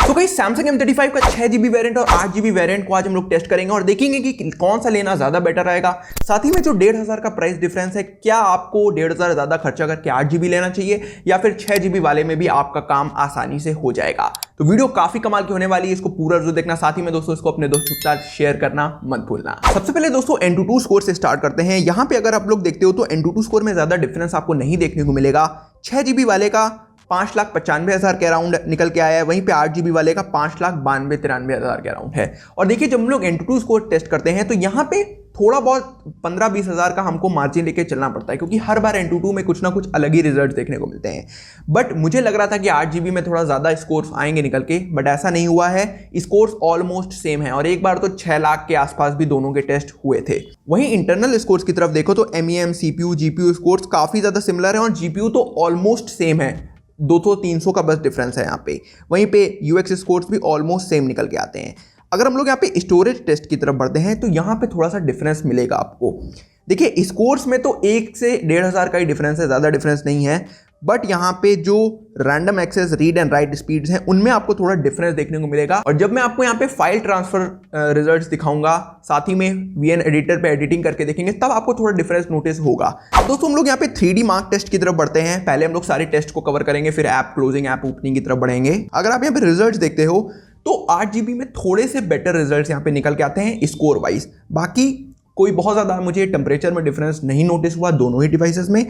तो कहीं Samsung M35 का 6GB वेरिएंट और 8GB वेरिएंट को आज हम लोग टेस्ट करेंगे और देखेंगे कि कौन सा लेना ज्यादा बेटर रहेगा। साथ ही में जो 1500 का प्राइस डिफरेंस है, क्या आपको 1500 ज्यादा खर्चा करके 8GB लेना चाहिए या फिर 6GB वाले में भी आपका काम आसानी से हो जाएगा। तो वीडियो काफी कमाल की होने वाली है, इसको पूरा जरूर देखना। साथ ही में दोस्तों इसको अपने दोस्तों के साथ शेयर करना मत भूलना। सबसे पहले दोस्तों Antutu स्कोर से स्टार्ट करते हैं। यहाँ पे अगर आप लोग देखते हो तो Antutu स्कोर में ज्यादा डिफरेंस आपको नहीं देखने को मिलेगा। 6GB वाले का 5,95,000 के अराउंड निकल के आया है, वहीं पे 8GB वाले का 5,92,93,000 के अराउंड है। और देखिए जब हम लोग Antutu स्कोर टेस्ट करते हैं तो यहाँ पे थोड़ा बहुत 15-20 का हमको मार्जिन लेके चलना पड़ता है, क्योंकि हर बार Antutu में कुछ ना कुछ अलग ही रिजल्ट देखने को मिलते हैं। बट मुझे लग रहा था कि 8GB में थोड़ा ज़्यादा स्कोर्स आएंगे निकल के, बट ऐसा नहीं हुआ है। स्कोर्स ऑलमोस्ट सेम है और एक बार तो 6 लाख के आसपास भी दोनों के टेस्ट हुए थे। वहीं इंटरनल स्कोर्स की तरफ देखो तो MEM, CPU, GPU स्कोर्स काफ़ी ज़्यादा सिमिलर है और GPU तो ऑलमोस्ट सेम है, 200-300 का बस डिफरेंस है यहाँ पे। वहीं पे UX स्कोर्स भी ऑलमोस्ट सेम निकल के आते हैं। अगर हम लोग यहाँ पे स्टोरेज टेस्ट की तरफ बढ़ते हैं तो यहाँ पे थोड़ा सा डिफरेंस मिलेगा आपको। देखिए स्कोर्स में तो 1 से 1500 का ही डिफरेंस है, ज़्यादा डिफरेंस नहीं है। बट यहाँ पे जो random access read and write speeds हैं उनमें आपको थोड़ा डिफरेंस देखने को मिलेगा। और जब मैं आपको यहाँ पे फाइल ट्रांसफर रिजल्ट्स दिखाऊंगा, साथ ही में VN एडिटर पे एडिटिंग करके देखेंगे, तब आपको थोड़ा डिफरेंस नोटिस होगा। दोस्तों हम लोग यहाँ पे 3D मार्क टेस्ट की तरफ बढ़ते हैं। पहले हम लोग सारे टेस्ट को कवर करेंगे, फिर ऐप क्लोजिंग, ऐप ओपनिंग की तरफ बढ़ेंगे। अगर आप यहाँ पे रिजल्ट देखते हो तो 8GB में थोड़े से बेटर रिजल्ट्स यहाँ पे निकल के आते हैं स्कोर वाइज। बाकी कोई बहुत ज़्यादा मुझे टेम्परेचर में डिफरेंस नहीं नोटिस हुआ दोनों ही डिवाइसेस में।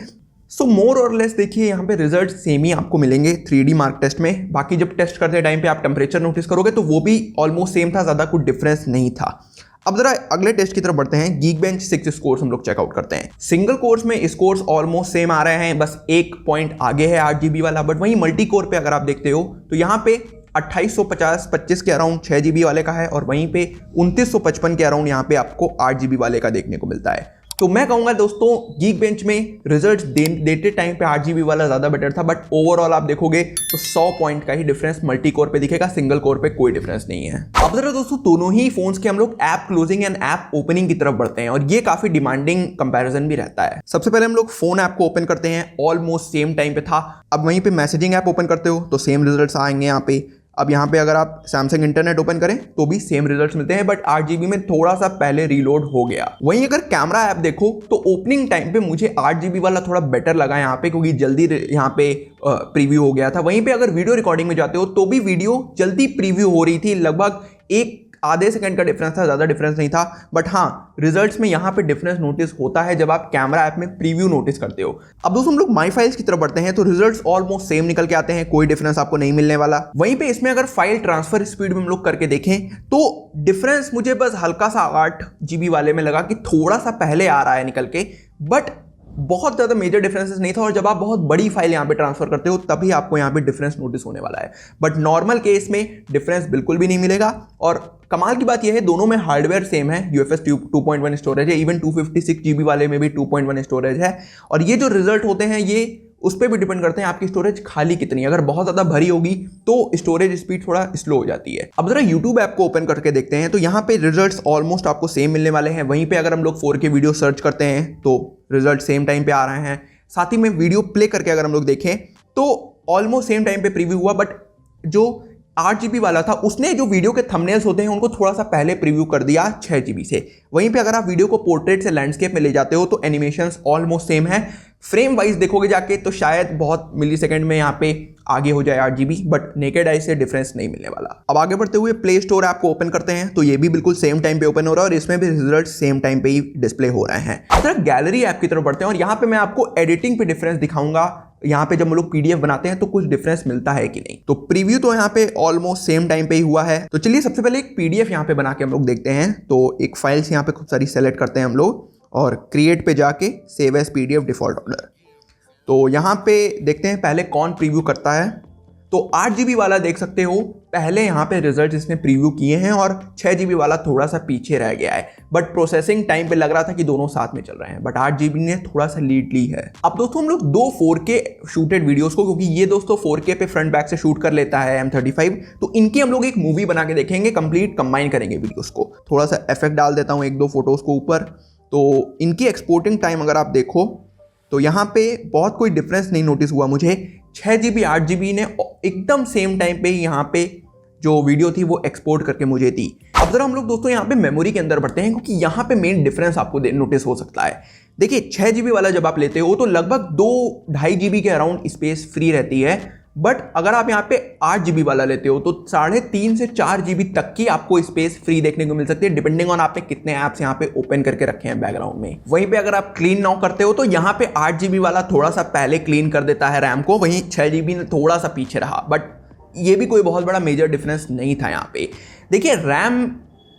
सो मोर और लेस देखिए यहाँ पे रिजल्ट सेम ही आपको मिलेंगे 3D मार्क टेस्ट में। बाकी जब टेस्ट करते टाइम पे आप टेम्परेचर नोटिस करोगे तो वो भी ऑलमोस्ट सेम था, ज़्यादा कुछ डिफरेंस नहीं था। अब जरा अगले टेस्ट की तरफ बढ़ते हैं। Geekbench 6 स्कोर्स हम लोग चेकआउट करते हैं। सिंगल कोर्स में स्कोर्स ऑलमोस्ट सेम आ रहे हैं, बस 1 पॉइंट आगे है 8GB वाला। बट वहीं मल्टी कोर पे अगर आप देखते हो तो यहाँ पे 2850-25 के अराउंड 6GB वाले का है और वहीं पे 2955 के अराउंड यहाँ पे आपको 8GB वाले का देखने को मिलता है। तो मैं कहूँगा दोस्तों Geekbench में रिजल्ट देते टाइम पे 8GB वाला ज़्यादा बेटर था। बट ओवरऑल आप देखोगे तो 100 पॉइंट का ही डिफरेंस मल्टी कोर पे दिखेगा, सिंगल कोर पे कोई डिफरेंस नहीं है। अब जरा दोस्तों दोनों ही फोन्स के हम लोग app closing and app opening की तरफ बढ़ते हैं और ये काफी डिमांडिंग कंपैरिजन भी रहता है। सबसे पहले हम लोग फोन ऐप को ओपन करते हैं, ऑलमोस्ट सेम टाइम पे था। अब वहीं पे मैसेजिंग ऐप ओपन करते हो तो सेम रिजल्ट आएंगे यहाँ पे। अब यहाँ पे अगर आप सैमसंग इंटरनेट ओपन करें तो भी सेम रिजल्ट्स मिलते हैं, बट 8GB में थोड़ा सा पहले रीलोड हो गया। वहीं अगर कैमरा ऐप देखो तो ओपनिंग टाइम पे मुझे 8GB वाला थोड़ा बेटर लगा यहाँ पे, क्योंकि जल्दी यहाँ पे प्रीव्यू हो गया था। वहीं पे अगर वीडियो रिकॉर्डिंग में जाते हो तो भी वीडियो जल्दी प्रीव्यू हो रही थी, लगभग 1 आधे सेकंड का डिफरेंस था, ज़्यादा डिफरेंस नहीं था। बट हाँ, रिजल्ट्स में यहाँ पे डिफरेंस नोटिस होता है जब आप कैमरा ऐप में प्रीव्यू नोटिस करते हो। अब दोस्तों हम लोग माई फाइल्स की तरफ बढ़ते हैं तो रिजल्ट्स ऑलमोस्ट सेम निकल के आते हैं, कोई डिफरेंस आपको नहीं मिलने वाला। वहीं पे इसमें अगर फाइल ट्रांसफर स्पीड में हम लोग करके देखें तो डिफरेंस मुझे बस हल्का सा 8GB वाले में लगा कि थोड़ा सा पहले आ रहा है निकल के, बट बहुत ज़्यादा मेजर डिफरेंसेस नहीं था। और जब आप बहुत बड़ी फाइल यहाँ पे ट्रांसफर करते हो तभी आपको यहाँ पे डिफरेंस नोटिस होने वाला है। बट नॉर्मल केस में डिफरेंस बिल्कुल भी नहीं मिलेगा। और कमाल की बात यह है दोनों में हार्डवेयर सेम है, UFS 2.1 स्टोरेज है, इवन 256GB वाले में भी 2.1 स्टोरेज है। और ये जो रिजल्ट होते हैं ये उस पर भी डिपेंड करते हैं आपकी स्टोरेज खाली कितनी है। अगर बहुत ज़्यादा भरी होगी तो स्टोरेज स्पीड थोड़ा स्लो हो जाती है। अब जरा YouTube ऐप को ओपन करके देखते हैं तो यहाँ पे रिजल्ट्स ऑलमोस्ट आपको सेम मिलने वाले हैं। वहीं पे अगर हम लोग 4K वीडियो सर्च करते हैं तो रिजल्ट सेम टाइम पे आ रहे हैं। साथ ही में वीडियो प्ले करके अगर हम लोग देखें तो ऑलमोस्ट सेम टाइम पे प्रीव्यू हुआ, बट जो 8GB वाला था उसने जो वीडियो के थंबनेल्स होते हैं उनको थोड़ा सा पहले प्रीव्यू कर दिया 6GB से। वहीं पे अगर आप वीडियो को पोर्ट्रेट से लैंडस्केप में ले जाते हो तो एनिमेशंस ऑलमोस्ट सेम है। फ्रेम वाइज देखोगे जाके तो शायद बहुत मिलीसेकंड में यहाँ पे आगे हो जाए 8GB, बट नेकेड आई से डिफरेंस नहीं मिलने वाला। अब आगे बढ़ते हुए प्ले स्टोर ऐप को ओपन करते हैं तो ये भी बिल्कुल सेम टाइम पे ओपन हो रहा है और इसमें भी रिजल्ट सेम टाइम पे ही डिस्प्ले हो रहे हैं। अब तरह गैलरी ऐप की तरफ बढ़ते हैं और यहाँ पे मैं आपको एडिटिंग पे डिफरेंस दिखाऊंगा। यहाँ पे जब हम लोग PDF बनाते हैं तो कुछ डिफरेंस मिलता है कि नहीं। तो प्रीव्यू तो यहाँ पे ऑलमोस्ट सेम टाइम पे ही हुआ है। तो चलिए सबसे पहले एक PDF यहाँ पे बना के हम लोग देखते हैं। तो एक फाइल्स यहाँ पे खूब सारी सेलेक्ट करते हैं हम लोग और क्रिएट पे जाके save as PDF default order. तो यहाँ पे देखते हैं पहले कौन प्रीव्यू करता है। तो 8GB वाला देख सकते हो पहले यहाँ पे रिजल्ट इसने प्रीव्यू किए हैं और 6GB वाला थोड़ा सा पीछे रह गया है। बट प्रोसेसिंग टाइम पे लग रहा था कि दोनों साथ में चल रहे हैं, बट 8GB ने थोड़ा सा लीड ली है। अब दोस्तों हम लोग 2 4K शूटेड वीडियोस को, क्योंकि ये दोस्तों 4K पे फ्रंट बैक से शूट कर लेता है M35, तो इनकी हम लोग एक मूवी बना के देखेंगे, कंप्लीट कंबाइन करेंगे वीडियोस को। थोड़ा सा इफेक्ट डाल देता हूँ 1-2 फोटोज को ऊपर। तो इनकी एक्सपोर्टिंग टाइम अगर आप देखो तो यहाँ पे बहुत कोई डिफरेंस नहीं नोटिस हुआ मुझे। 6GB 8GB ने एकदम सेम टाइम पे ही यहाँ पे जो वीडियो थी वो एक्सपोर्ट करके मुझे दी। अब जरा हम लोग दोस्तों यहाँ पे मेमोरी के अंदर बढ़ते हैं, क्योंकि यहाँ पे मेन डिफरेंस आपको नोटिस हो सकता है। देखिए 6 GB वाला जब आप लेते हो तो लगभग 2-2.5 GB के अराउंड स्पेस फ्री रहती है, बट अगर आप यहाँ पे 8 GB वाला लेते हो तो 3.5 से 4 GB तक की आपको स्पेस फ्री देखने को मिल सकती है, डिपेंडिंग ऑन आपने कितने ऐप्स यहाँ पे ओपन करके रखे हैं बैकग्राउंड में। वहीं पे अगर आप क्लीन नाउ करते हो तो यहाँ पे 8 GB वाला थोड़ा सा पहले क्लीन कर देता है रैम को, वहीं 6 GB ने थोड़ा सा पीछे रहा, बट ये भी कोई बहुत बड़ा मेजर डिफरेंस नहीं था यहाँ पे। देखिए रैम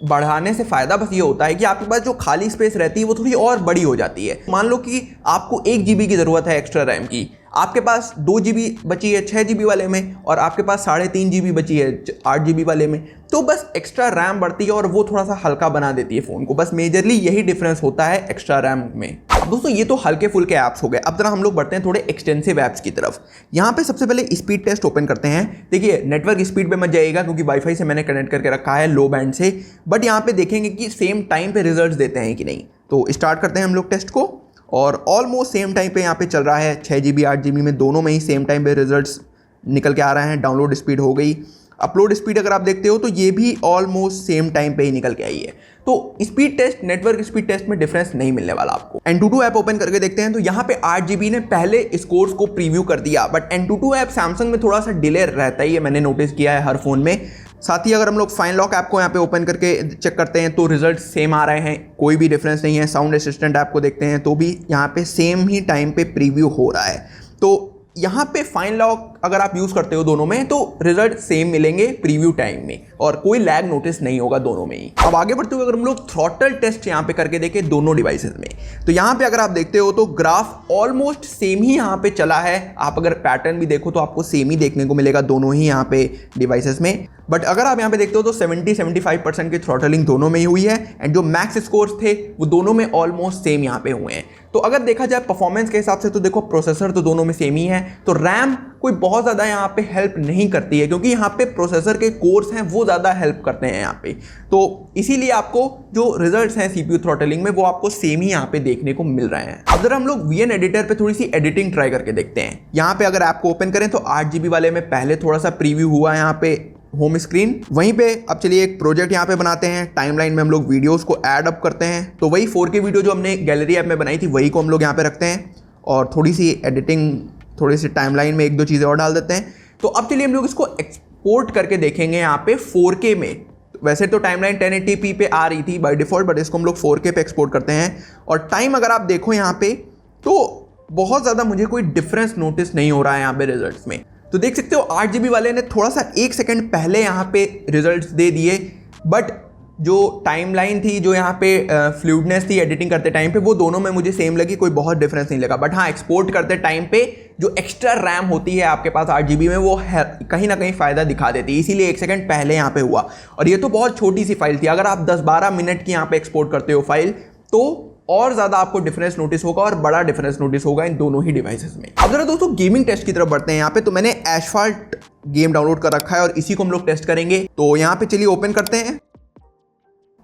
बढ़ाने से फायदा बस ये होता है कि आपके पास जो खाली स्पेस रहती है वो थोड़ी और बड़ी हो जाती है। मान लो कि आपको 1 GB की जरूरत है एक्स्ट्रा रैम की, आपके पास 2 GB बची है 6 GB वाले में, और आपके पास 3.5 GB बची है 8 GB वाले में, तो बस एक्स्ट्रा रैम बढ़ती है और वो थोड़ा सा हल्का बना देती है फ़ोन को। बस मेजरली यही डिफरेंस होता है एक्स्ट्रा रैम में। अब दोस्तों ये तो हल्के फुल्के ऐप्स हो गए। अब जरा हम लोग बढ़ते हैं थोड़े एक्सटेंसिव ऐप्स की तरफ। यहाँ पे सबसे पहले स्पीड टेस्ट ओपन करते हैं। देखिए नेटवर्क स्पीड पे मत जाइएगा, क्योंकि वाईफाई से मैंने कनेक्ट करके रखा है लो बैंड से, बट यहाँ पे देखेंगे कि सेम टाइम पे रिजल्ट्स देते हैं कि नहीं। तो स्टार्ट करते हैं हम लोग टेस्ट को, और ऑलमोस्ट सेम टाइम पे यहाँ पे चल रहा है। 6 GB 8 GB में दोनों में ही सेम टाइम पे रिजल्ट्स निकल के आ रहे हैं। डाउनलोड स्पीड हो गई, अपलोड स्पीड अगर आप देखते हो तो ये भी ऑलमोस्ट सेम टाइम पे ही निकल के आई है। तो speed test, network speed test में डिफरेंस नहीं मिलने वाला आपको। Antutu ऐप ओपन करके देखते हैं तो यहाँ पे 8 GB ने पहले स्कोर्स को प्रीव्यू कर दिया, बट Antutu ऐप सैमसंग में थोड़ा सा डिले रहता है, ये मैंने नोटिस किया है हर फोन में। साथ ही अगर हम लोग फाइन लॉक ऐप को यहाँ पे ओपन करके चेक करते हैं तो रिजल्ट सेम आ रहे हैं, कोई भी डिफरेंस नहीं है। साउंड असिस्टेंट ऐप को देखते हैं तो भी यहाँ पे सेम ही टाइम पे प्रीव्यू हो रहा है। तो यहाँ पे फाइन लॉक अगर आप यूज़ करते हो दोनों में तो रिजल्ट सेम मिलेंगे प्रीव्यू टाइम में, और कोई लैग नोटिस नहीं होगा दोनों में ही। अब आगे बढ़ते हुए अगर हम लोग थ्रॉटल टेस्ट यहाँ पे करके देखें दोनों डिवाइसेस में, तो यहाँ पे अगर आप देखते हो तो ग्राफ ऑलमोस्ट सेम ही यहाँ पे चला है। आप अगर पैटर्न भी देखो तो आपको सेम ही देखने को मिलेगा दोनों ही यहाँ पे डिवाइसेस में। बट अगर आप यहाँ पे देखते हो तो 70-75% की थ्रॉटलिंग दोनों में ही हुई है, एंड जो मैक्स स्कोर्स थे वो दोनों में ऑलमोस्ट सेम यहाँ पे हुए हैं। तो अगर देखा जाए परफॉर्मेंस के हिसाब से तो देखो प्रोसेसर तो दोनों में सेम ही है, तो रैम कोई बहुत ज़्यादा यहाँ पे हेल्प नहीं करती है, क्योंकि यहाँ पे प्रोसेसर के कोर्स हैं वो ज़्यादा हेल्प करते हैं यहाँ पे। तो इसीलिए आपको जो रिजल्ट्स हैं CPU थ्रॉटलिंग में वो आपको सेम ही यहाँ पे देखने को मिल रहे हैं। अब जरा हम लोग VN एडिटर पे थोड़ी सी एडिटिंग ट्राई करके देखते हैं। यहाँ पे अगर ऐप को ओपन करें तो 8 GB वाले में पहले थोड़ा सा प्रीव्यू हुआ है यहाँ पे होम स्क्रीन। वहीं पे अब चलिए एक प्रोजेक्ट यहाँ पे बनाते हैं। टाइमलाइन में हम लोग वीडियोस को ऐड अप करते हैं, तो वही 4K वीडियो जो हमने गैलरी ऐप में बनाई थी वही को हम लोग यहाँ पे रखते हैं, और थोड़ी सी एडिटिंग, थोड़ी सी टाइमलाइन में 1-2 चीज़ें और डाल देते हैं। तो अब चलिए हम लोग इसको एक्सपोर्ट करके देखेंगे यहाँ पे 4K में। वैसे तो टाइमलाइन 1080p पे आ रही थी बाय डिफॉल्ट, बट इसको हम लोग 4K पे एक्सपोर्ट करते हैं। और टाइम अगर आप देखो यहाँ पे तो बहुत ज़्यादा मुझे कोई डिफरेंस नोटिस नहीं हो रहा है यहाँ पे रिजल्ट्स में। तो देख सकते हो 8 GB वाले ने थोड़ा सा 1 सेकंड पहले यहाँ पे रिजल्ट्स दे दिए, बट जो टाइमलाइन थी, जो यहाँ पे फ्लूइडनेस थी एडिटिंग करते टाइम पे, वो दोनों में मुझे सेम लगी, कोई बहुत डिफरेंस नहीं लगा। बट हाँ, एक्सपोर्ट करते टाइम पे जो एक्स्ट्रा रैम होती है आपके पास 8 GB में, वो कहीं ना कहीं फ़ायदा दिखा देती है, इसीलिए 1 सेकंड पहले यहाँ पे हुआ। और ये तो बहुत छोटी सी फाइल थी, अगर आप 10-12 मिनट की यहाँ पे एक्सपोर्ट करते हो फाइल तो और ज़्यादा आपको डिफरेंस नोटिस होगा, और बड़ा डिफरेंस नोटिस होगा इन दोनों ही डिवाइसेस में। अब जरा दोस्तों गेमिंग टेस्ट की तरफ बढ़ते हैं। यहाँ पे तो मैंने एस्फाल्ट गेम डाउनलोड कर रखा है और इसी को हम लोग टेस्ट करेंगे। तो यहाँ पे चलिए ओपन करते हैं,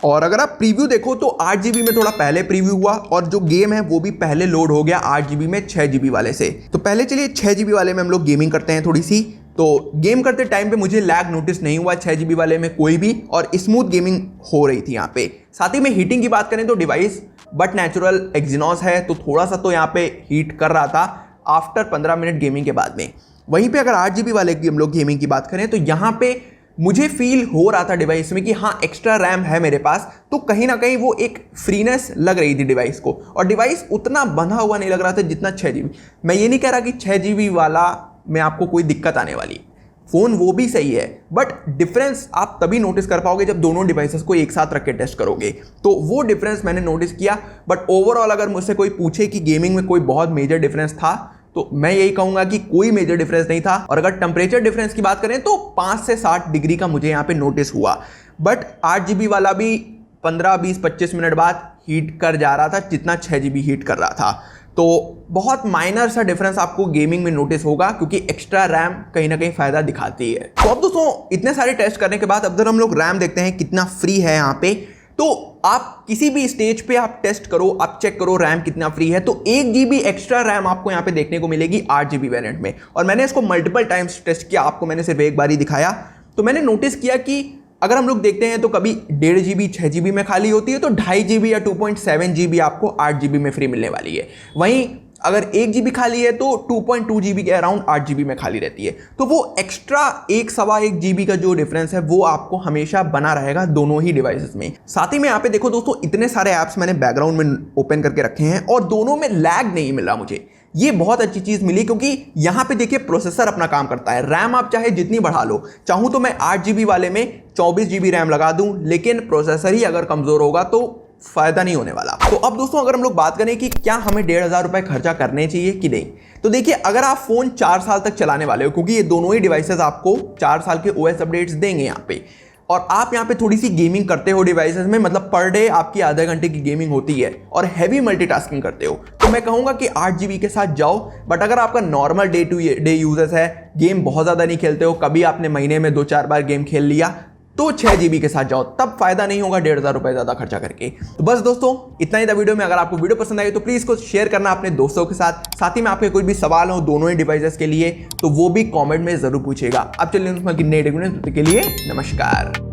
और अगर आप प्रीव्यू देखो तो 8 GB में थोड़ा पहले प्रीव्यू हुआ, और जो गेम है वो भी पहले लोड हो गया 8 GB में 6 GB वाले से। तो पहले चलिए 6 GB वाले में हम लोग गेमिंग करते हैं थोड़ी सी। तो गेम करते टाइम पे मुझे लैग नोटिस नहीं हुआ 6 GB वाले में कोई भी, और स्मूथ गेमिंग हो रही थी यहाँ पे। साथ ही में हीटिंग की बात करें तो डिवाइस बट नेचुरल एक्जिनोस है, तो थोड़ा सा तो यहाँ पे हीट कर रहा था आफ्टर 15 मिनट गेमिंग के बाद में। वहीं पे अगर 8 GB वाले की हम लोग गेमिंग की बात करें तो यहाँ पे मुझे फील हो रहा था डिवाइस में कि हाँ एक्स्ट्रा रैम है मेरे पास, तो कहीं ना कहीं वो एक फ्रीनेस लग रही थी डिवाइस को, और डिवाइस उतना बंधा हुआ नहीं लग रहा था जितना 6 GB। मैं ये नहीं कह रहा कि 6 GB वाला में आपको कोई दिक्कत आने वाली, फ़ोन वो भी सही है, बट डिफरेंस आप तभी नोटिस कर पाओगे जब दोनों डिवाइसेस को एक साथ रख के टेस्ट करोगे। तो वो डिफरेंस मैंने नोटिस किया, बट ओवरऑल अगर मुझसे कोई पूछे कि गेमिंग में कोई बहुत मेजर डिफरेंस था तो मैं यही कहूँगा कि कोई मेजर डिफरेंस नहीं था। और अगर टेम्परेचर डिफरेंस की बात करें तो 5 से 60 डिग्री का मुझे यहाँ पे नोटिस हुआ, बट 8 GB वाला भी 15, 20, 25 मिनट बाद हीट कर जा रहा था जितना 6 GB हीट कर रहा था। तो बहुत माइनर सा डिफरेंस आपको गेमिंग में नोटिस होगा, क्योंकि एक्स्ट्रा रैम कहीं ना कहीं फायदा दिखाती है। तो अब दोस्तों इतने सारे टेस्ट करने के बाद अब जब हम लोग रैम देखते हैं कितना फ्री है यहाँ पे, तो आप किसी भी स्टेज पे आप टेस्ट करो, आप चेक करो रैम कितना फ्री है, तो 1 GB एक्स्ट्रा रैम आपको यहाँ पे देखने को मिलेगी 8 GB वेरिएंट में। और मैंने इसको मल्टीपल टाइम्स टेस्ट किया, आपको मैंने सिर्फ एक बार ही दिखाया। तो मैंने नोटिस किया कि अगर हम लोग देखते हैं तो कभी 1.5 GB 6 GB में खाली होती है, तो 2.5 GB या 2.7 GB आपको 8 GB में फ्री मिलने वाली है। वहीं अगर 1 GB खाली है तो 2.2 GB के अराउंड 8 GB में खाली रहती है। तो वो एक्स्ट्रा 1.25 GB का जो डिफरेंस है वो आपको हमेशा बना रहेगा दोनों ही डिवाइसेस में। साथ ही में यहाँ पे देखो दोस्तों, इतने सारे ऐप्स मैंने बैकग्राउंड में ओपन करके रखे हैं और दोनों में लैग नहीं मिला मुझे। ये बहुत अच्छी चीज मिली, क्योंकि यहां पे देखिए प्रोसेसर अपना काम करता है। रैम आप चाहे जितनी बढ़ा लो, चाहूं तो मैं 8 GB वाले में 24 GB रैम लगा दूं, लेकिन प्रोसेसर ही अगर कमजोर होगा तो फायदा नहीं होने वाला। तो अब दोस्तों अगर हम लोग बात करें कि क्या हमें 1,500 रुपए खर्चा करने चाहिए कि नहीं, तो देखिए अगर आप फोन 4 साल तक चलाने वाले हो, क्योंकि ये दोनों ही डिवाइसेस आपको 4 साल के OS अपडेट्स देंगे यहाँ पे, और आप यहाँ पे थोड़ी सी गेमिंग करते हो डिवाइसेस में, मतलब पर डे आपकी आधे घंटे की गेमिंग होती है और हैवी मल्टीटास्किंग करते हो, तो मैं कहूंगा कि 8 GB के साथ जाओ। बट अगर आपका normal day to day uses है, गेम बहुत ज्यादा नहीं खेलते हो, कभी आपने महीने में 2-4 बार गेम खेल लिया, तो 6 GB के साथ जाओ, तब फायदा नहीं होगा 1,500 रुपए ज्यादा खर्चा करके। तो बस दोस्तों इतना ही था वीडियो में। अगर आपको वीडियो पसंद आई तो प्लीज इसको शेयर करना अपने दोस्तों के साथ। साथ ही में आपके कोई भी सवाल हो दोनों ही डिवाइसेस के लिए तो वो भी कमेंट में जरूर पूछिएगा। अब चलिए नए वीडियो के लिए नमस्कार।